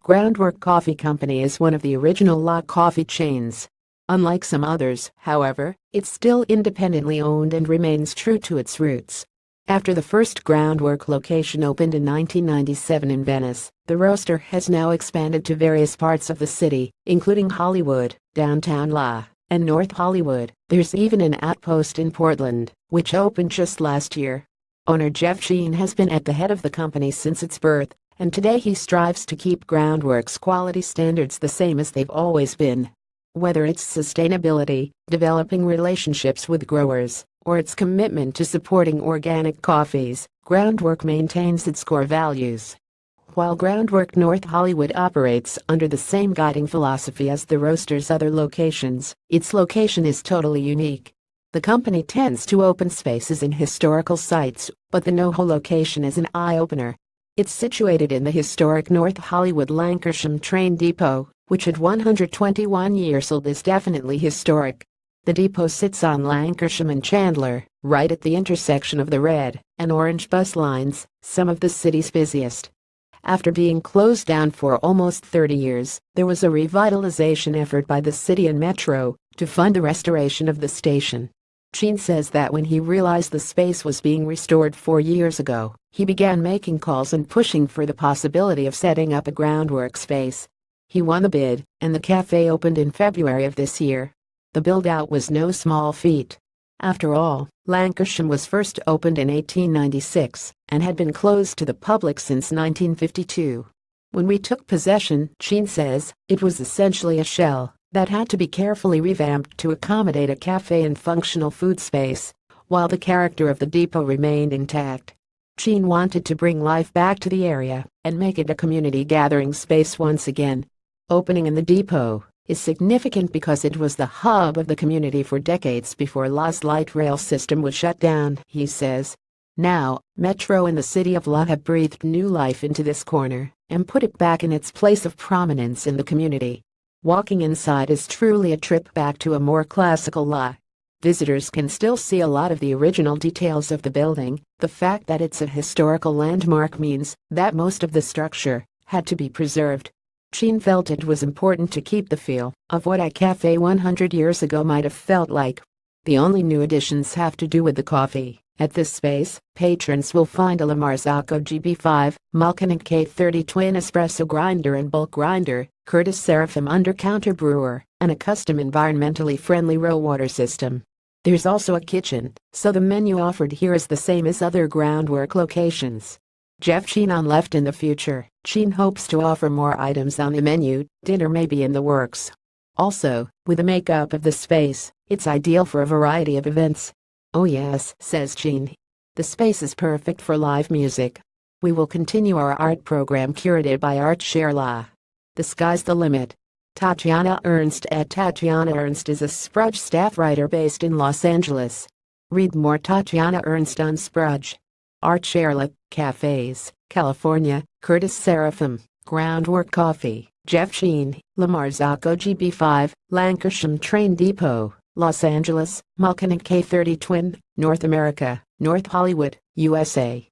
Groundwork Coffee Company is one of the original La coffee chains. Unlike some others, however, it's still independently owned and remains true to its roots. After the first Groundwork location opened in 1997 in Venice, the roaster has now expanded to various parts of the city, including Hollywood, downtown La, and North Hollywood. There's even an outpost in Portland, which opened just last year. Owner Jeff Sheen has been at the head of the company since its birth, and today he strives to keep Groundwork's quality standards the same as they've always been. Whether it's sustainability, developing relationships with growers, or its commitment to supporting organic coffees, Groundwork maintains its core values. While Groundwork North Hollywood operates under the same guiding philosophy as the roaster's other locations, its location is totally unique. The company tends to open spaces in historical sites, but the NoHo location is an eye-opener. It's situated in the historic North Hollywood Lancashire train depot, which at 121 years old is definitely historic. The depot sits on Lancashire and Chandler, right at the intersection of the red and orange bus lines, some of the city's busiest. After being closed down for almost 30 years, there was a revitalization effort by the city and Metro to fund the restoration of the station. Sheen says that when he realized the space was being restored 4 years ago, he began making calls and pushing for the possibility of setting up a Groundwork space. He won the bid, and the cafe opened in February of this year. The build-out was no small feat. After all, Lancashire was first opened in 1896 and had been closed to the public since 1952. When we took possession, Sheen says, it was essentially a shell that had to be carefully revamped to accommodate a cafe and functional food space, while the character of the depot remained intact. Sheen wanted to bring life back to the area and make it a community gathering space once again. Opening in the depot is significant because it was the hub of the community for decades before La's light rail system was shut down, he says. Now, Metro and the city of La have breathed new life into this corner and put it back in its place of prominence in the community. Walking inside is truly a trip back to a more classical La. Visitors can still see a lot of the original details of the building. The fact that it's a historical landmark means that most of the structure had to be preserved. Sheen felt it was important to keep the feel of what a cafe 100 years ago might have felt like. The only new additions have to do with the coffee. At this space, patrons will find a La Marzocco GB5, Malkin and K30 twin espresso grinder and bulk grinder, Curtis Seraphim under-counter brewer, and a custom environmentally friendly row water system. There's also a kitchen, so the menu offered here is the same as other Groundwork locations. Jeff Sheen on left in the future. Sheen hopes to offer more items on the menu. Dinner may be in the works. Also, with the makeup of the space, it's ideal for a variety of events. Oh yes, says Sheen. The space is perfect for live music. We will continue our art program curated by Art Share La. The sky's the limit. Tatiana Ernst at Tatiana Ernst is a Sprudge staff writer based in Los Angeles. Read more Tatiana Ernst on Sprudge. Art Share La, Cafes, California, Curtis Seraphim, Groundwork Coffee, Jeff Sheen, La Marzocco GB5, Lancashire Train Depot, Los Angeles, Malkin and K30 Twin, North America, North Hollywood, USA.